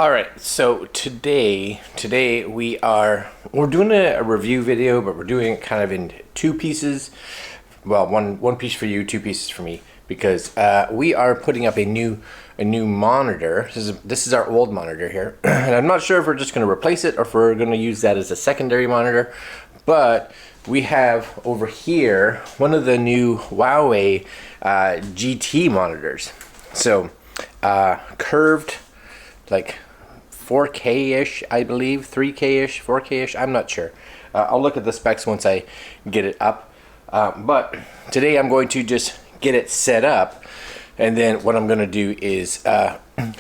All right, so today we're doing a review video, but we're doing it kind of in two pieces. Well, one piece for you, two pieces for me, because we are putting up a new monitor. This is our old monitor here, and I'm not sure if we're just going to replace it or if we're going to use that as a secondary monitor. But we have over here one of the new Huawei GT monitors. So curved, like 4K-ish, I believe, 3K-ish, 4K-ish, I'm not sure. I'll look at the specs once I get it up. But today I'm going to just get it set up, and then what I'm going to do is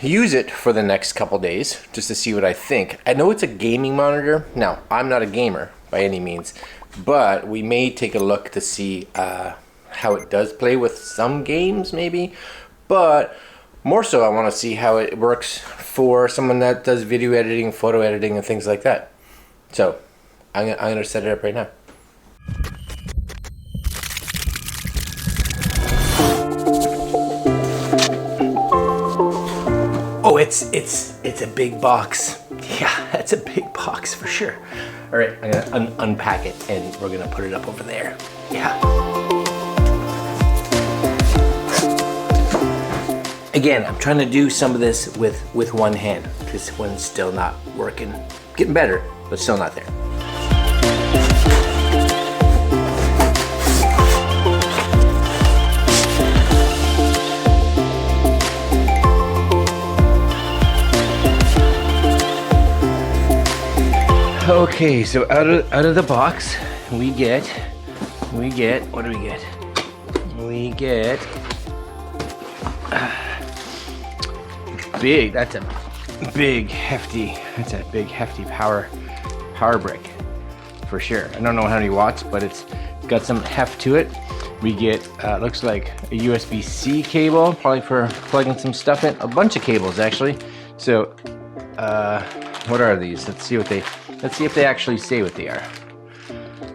use it for the next couple days just to see what I think. I know it's a gaming monitor. Now, I'm not a gamer by any means, but we may take a look to see how it does play with some games maybe, but more so I want to see how it works for someone that does video editing, photo editing, and things like that. So I'm gonna set it up right now. Oh, it's a big box. Yeah, it's a big box for sure. All right, I'm gonna unpack it and we're gonna put it up over there. Yeah. Again, I'm trying to do some of this with one hand. This one's still not working. Getting better, but still not there. Okay, so out of the box, we get what do we get? We get big. That's a big hefty power brick for sure. I don't know how many watts, but it's got some heft to it. We get looks like a USB-C cable, probably for plugging some stuff in. A bunch of cables actually. So what are these? Let's see if they actually say what they are.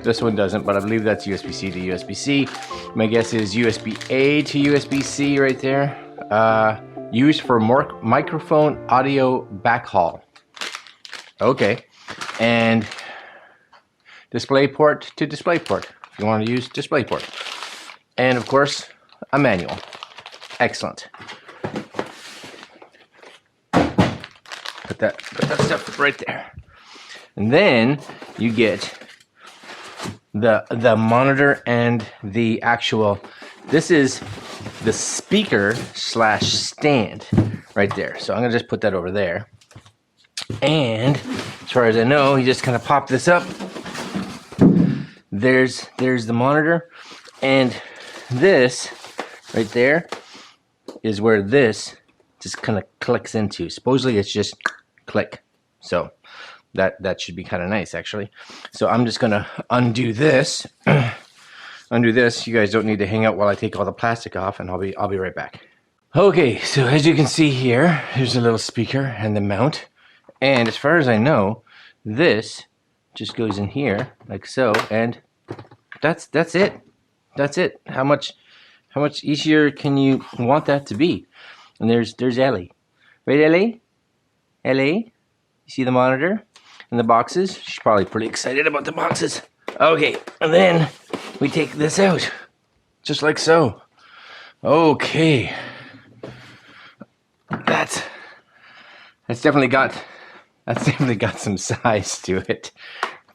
This one doesn't, but I believe that's USB-C to USB-C. My guess is USB-A to USB-C right there. Used for microphone audio backhaul. Okay. And display port to display port, if you want to use display port. And of course, a manual. Excellent. Put that stuff right there. And then you get the monitor and the actual, this is the speaker slash stand right there. So I'm gonna just put that over there. And as far as I know, you just kind of pop this up. There's the monitor, and this right there is where this just kind of clicks into. Supposedly it's just click. So that should be kind of nice actually. So I'm just gonna undo this. Undo this. You guys don't need to hang out while I take all the plastic off, and I'll be right back. Okay, so as you can see here, here's a little speaker and the mount. And as far as I know, this just goes in here like so, and that's it. That's it. How much easier can you want that to be? And there's Ellie. Right, Ellie? Ellie? You see the monitor and the boxes? She's probably pretty excited about the boxes. Okay, and then we take this out, just like so. Okay, that's definitely got some size to it,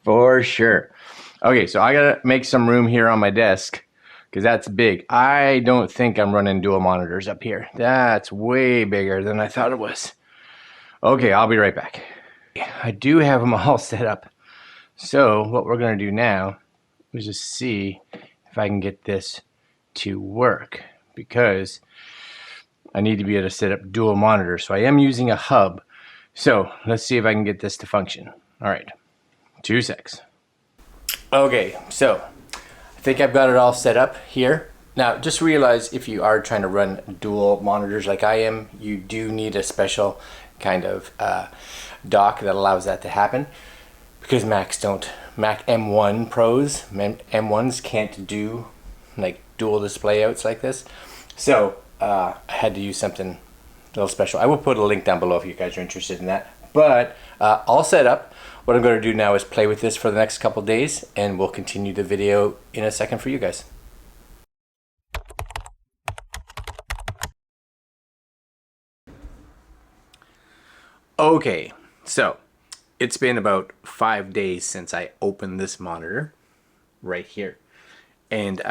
for sure. Okay, so I gotta make some room here on my desk because that's big. I don't think I'm running dual monitors up here. That's way bigger than I thought it was. Okay, I'll be right back. I do have them all set up. So what we're going to do now is just see if I can get this to work, because I need to be able to set up dual monitors. So I am using a hub. So let's see if I can get this to function. All right, 2 secs. Okay, so I think I've got it all set up here. Now just realize if you are trying to run dual monitors like I am, you do need a special kind of dock that allows that to happen. Because Mac M1 Pros, M1s can't do like dual display outs like this. So I had to use something little special. I will put a link down below if you guys are interested in that. But all set up. What I'm going to do now is play with this for the next couple days, and we'll continue the video in a second for you guys. Okay, so it's been about 5 days since I opened this monitor right here, and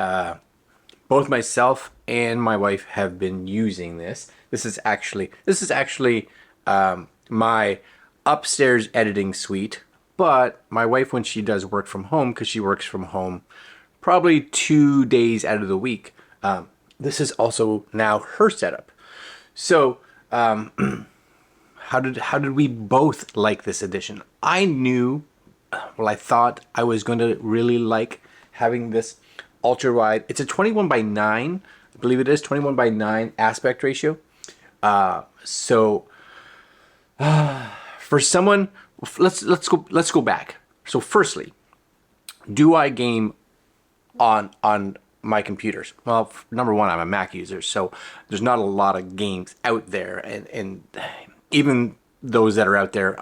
both myself and my wife have been using this. This is actually my upstairs editing suite, but my wife, when she does work from home, because she works from home probably 2 days out of the week, this is also now her setup. So how did we both like this edition? I thought I was going to really like having this ultra wide. It's a 21:9, I believe it is 21:9 aspect ratio. For someone, let's go back. So firstly, do I game on my computers? Well, number one, I'm a Mac user, so there's not a lot of games out there, and even those that are out there,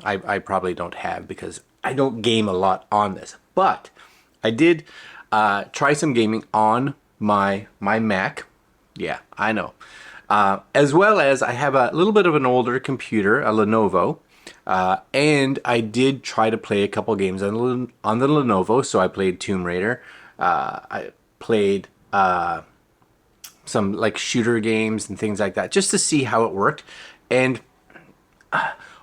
I probably don't have, because I don't game a lot on this. But I did try some gaming on my Mac. Yeah, I know. As well as I have a little bit of an older computer, a Lenovo. And I did try to play a couple games on the Lenovo. So I played Tomb Raider. I played some like shooter games and things like that, just to see how it worked. And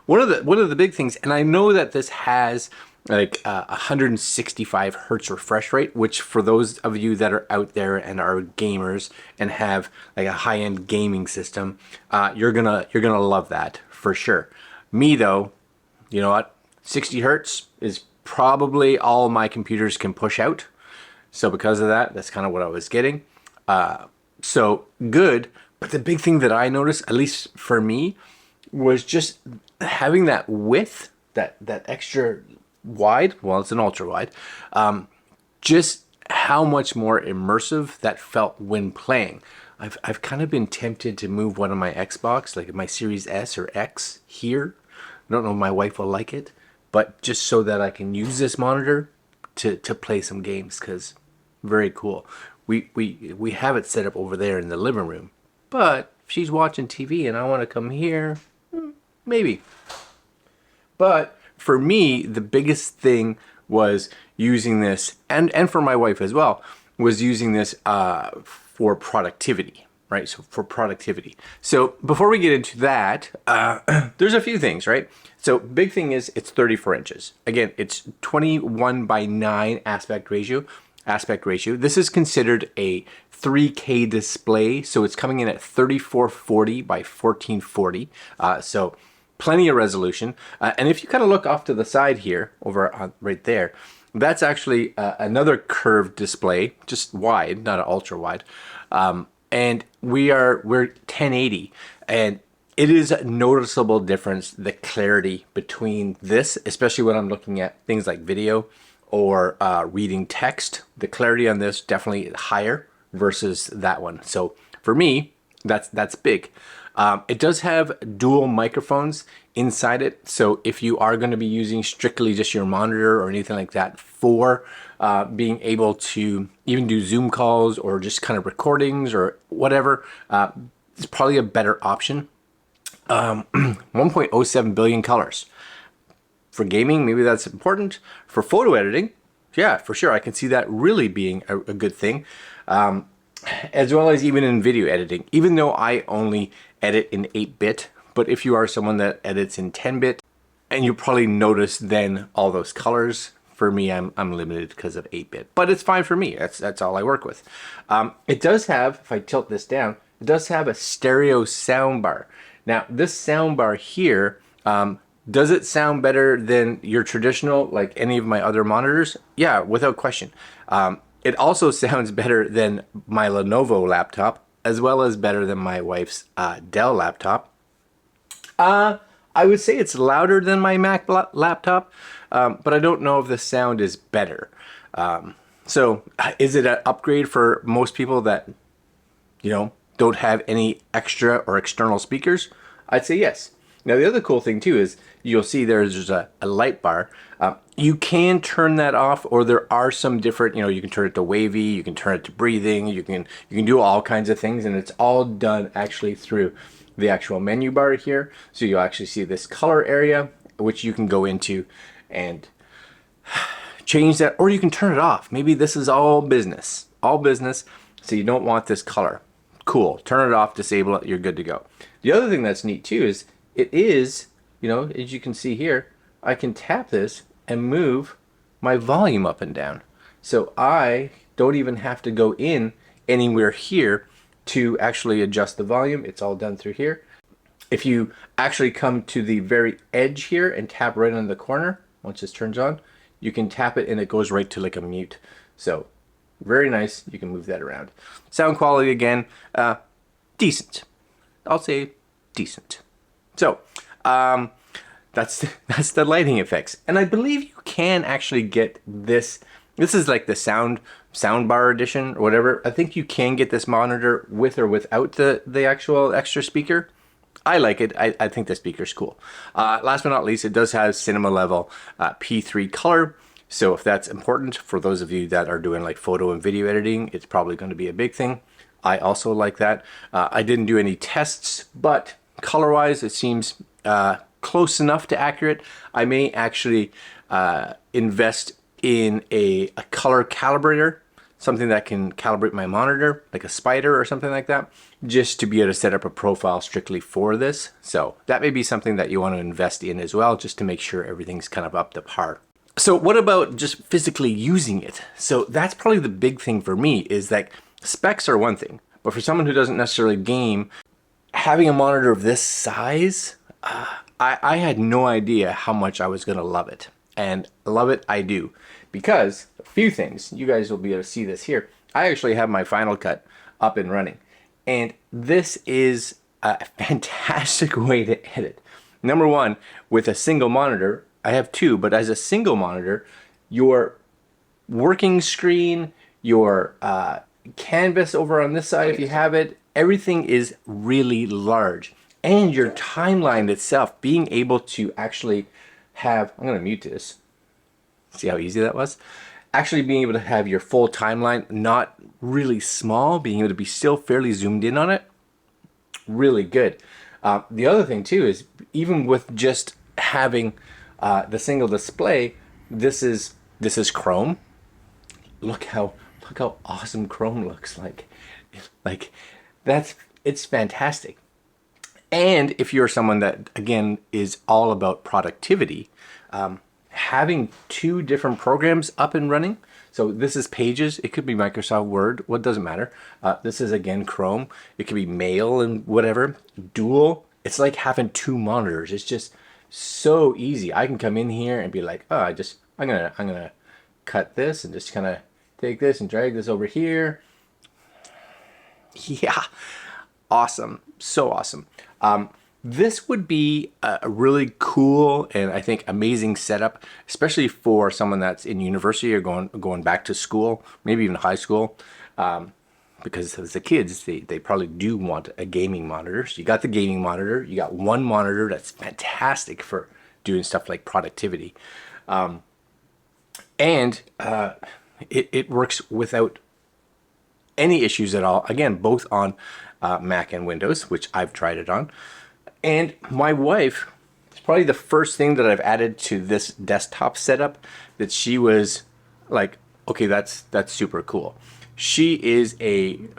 one of the big things, and I know that this has like 165 hertz refresh rate, which for those of you that are out there and are gamers and have like a high-end gaming system, you're gonna love that for sure. Me though, you know what, 60 hertz is probably all my computers can push out. So because of that, that's kind of what I was getting. So good. But the big thing that I noticed, at least for me, was just having that width, that extra wide. Well, it's an ultra wide. Just how much more immersive that felt when playing. I've kind of been tempted to move one of my Xbox, like my Series S or X here. I don't know if my wife will like it, but just so that I can use this monitor to play some games, because very cool. We have it set up over there in the living room, but if she's watching TV and I want to come here, maybe. But for me, the biggest thing was using this, and for my wife as well, was using this for productivity, right? So for productivity. So before we get into that, there's a few things, right? So big thing is it's 34 inches. Again, it's 21:9 aspect ratio. This is considered a 3K display, so it's coming in at 3440 by 1440. So plenty of resolution. And if you kind of look off to the side here, over on, right there, that's actually another curved display, just wide, not an ultra wide. And we're 1080, and it is a noticeable difference, the clarity between this, especially when I'm looking at things like video or reading text. The clarity on this definitely higher versus that one. So for me, that's big. It does have dual microphones inside it, so if you are going to be using strictly just your monitor or anything like that for being able to even do Zoom calls or just kind of recordings or whatever, it's probably a better option. 1.07 billion colors. For gaming, maybe that's important. For photo editing, yeah, for sure, I can see that really being a good thing. As well as even in video editing, even though I only edit in 8-bit, but if you are someone that edits in 10-bit, and you probably notice then all those colors. For me, I'm limited because of 8-bit, but it's fine for me. That's all I work with. It does have, if I tilt this down, it does have a stereo soundbar. Now, this soundbar here, does it sound better than your traditional, like any of my other monitors? Yeah, without question. It also sounds better than my Lenovo laptop, as well as better than my wife's Dell laptop. I would say it's louder than my Mac laptop, but I don't know if the sound is better. So is it an upgrade for most people that, you know, don't have any extra or external speakers, I'd say yes. Now the other cool thing too is you'll see there's a light bar. You can turn that off, or there are some different, you can turn it to wavy, you can turn it to breathing, you can do all kinds of things, and it's all done actually through the actual menu bar here. So you'll actually see this color area, which you can go into and change that, or you can turn it off. Maybe this is all business, so you don't want this color. Cool, turn it off, disable it, you're good to go. The other thing that's neat too is it is, as you can see here, I can tap this and move my volume up and down. So I don't even have to go in anywhere here to actually adjust the volume. It's all done through here. If you actually come to the very edge here and tap right in the corner, once this turns on, you can tap it and it goes right to like a mute. So very nice, you can move that around. Sound quality again, decent. I'll say decent. So that's the lighting effects, and I believe you can actually get this. This is like the soundbar edition or whatever. I think you can get this monitor with or without the actual extra speaker. I like it. I think the speaker's cool. Last but not least, it does have cinema level P3 color. So if that's important for those of you that are doing like photo and video editing, it's probably going to be a big thing. I also like that. I didn't do any tests, but color-wise, it seems close enough to accurate. I may actually invest in a color calibrator, something that can calibrate my monitor, like a spider or something like that, just to be able to set up a profile strictly for this. So that may be something that you want to invest in as well, just to make sure everything's kind of up to par. So what about just physically using it? So that's probably the big thing for me, is that specs are one thing, but for someone who doesn't necessarily game, having a monitor of this size, I had no idea how much I was going to love it. And love it I do. Because a few things, you guys will be able to see this here. I actually have my Final Cut up and running. And this is a fantastic way to edit. Number one, with a single monitor, I have two, but as a single monitor, your working screen, your canvas over on this side if you have it, everything is really large. And your timeline itself, being able to actually have, I'm going to mute this, see how easy that was? Actually being able to have your full timeline, not really small, being able to be still fairly zoomed in on it, really good. The other thing too is, even with just having the single display, this is Chrome. Look how awesome Chrome looks like. It's fantastic. And if you're someone that, again, is all about productivity, having two different programs up and running. So this is Pages. It could be Microsoft Word. What doesn't matter. This is, again, Chrome. It could be Mail and whatever. Dual. It's like having two monitors. It's just so easy. I can come in here and be like, oh, I'm gonna cut this and just kind of take this and drag this over here. Yeah. Awesome. So awesome. This would be a really cool and I think amazing setup, especially for someone that's in university or going back to school, maybe even high school, because as the kids, they probably do want a gaming monitor. So you got the gaming monitor, you got one monitor that's fantastic for doing stuff like productivity. And it works without any issues at all. Again, both on Mac and Windows, which I've tried it on. And my wife, it's probably the first thing that I've added to this desktop setup that she was like, okay, that's super cool. She is an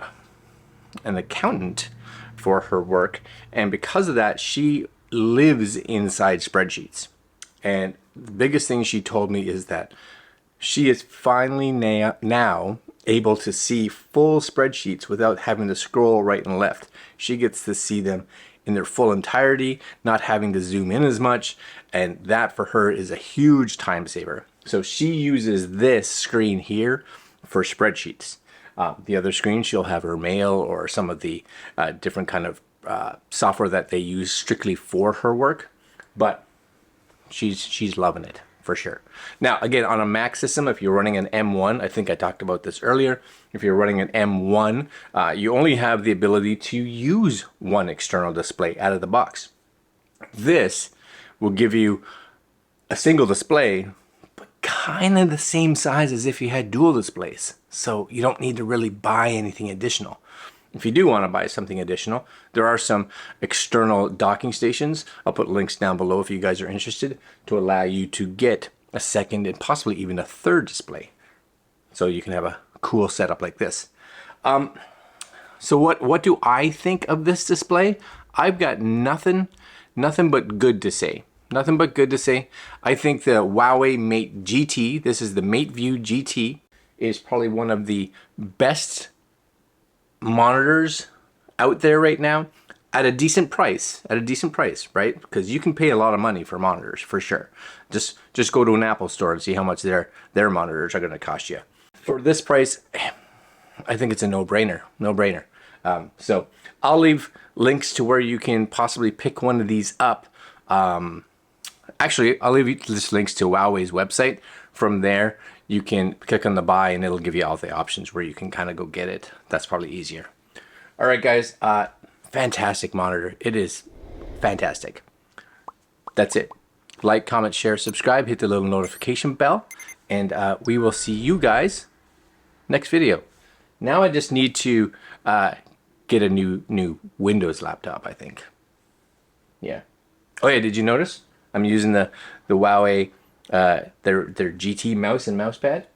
accountant for her work, and because of that, she lives inside spreadsheets. And the biggest thing she told me is that she is finally now able to see full spreadsheets without having to scroll right and left. She gets to see them in their full entirety, not having to zoom in as much, and that for her is a huge time saver. So she uses this screen here for spreadsheets. The other screen, she'll have her mail or some of the different kind of software that they use strictly for her work, but she's loving it. for sure. Now, again, on a Mac system, if you're running an M1, I think I talked about this earlier. If you're running an M1, you only have the ability to use one external display out of the box. This will give you a single display, but kind of the same size as if you had dual displays. So you don't need to really buy anything additional. If you do want to buy something additional, there are some external docking stations. I'll put links down below if you guys are interested, to allow you to get a second and possibly even a third display. So you can have a cool setup like this. So what do I think of this display? I've got nothing but good to say. Nothing but good to say. I think the Huawei Mate GT, this is the Mateview GT, is probably one of the best monitors out there right now at a decent price. Right? Because you can pay a lot of money for monitors, for sure. Just go to an Apple store and see how much their monitors are going to cost you. For this price, I think it's a no-brainer. So I'll leave links to where you can possibly pick one of these up. Actually, I'll leave you just links to Huawei's website. From there, you can click on the buy and it'll give you all the options where you can kind of go get it. That's probably easier. All right, guys. Fantastic monitor. It is fantastic. That's it. Like, comment, share, subscribe, hit the little notification bell, and we will see you guys next video. Now I just need to get a new Windows laptop, I think. Yeah. Oh yeah, did you notice? I'm using the Huawei their GT mouse and mouse pad.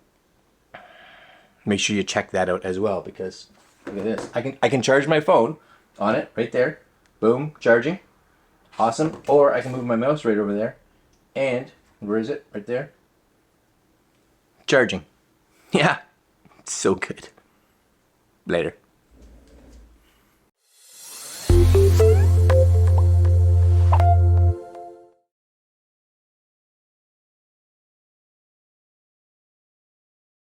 Make sure you check that out as well, because look at this. I can charge my phone on it right there. Boom, charging. Awesome. Or I can move my mouse right over there. And where is it? Right there. Charging. Yeah. It's so good. Later.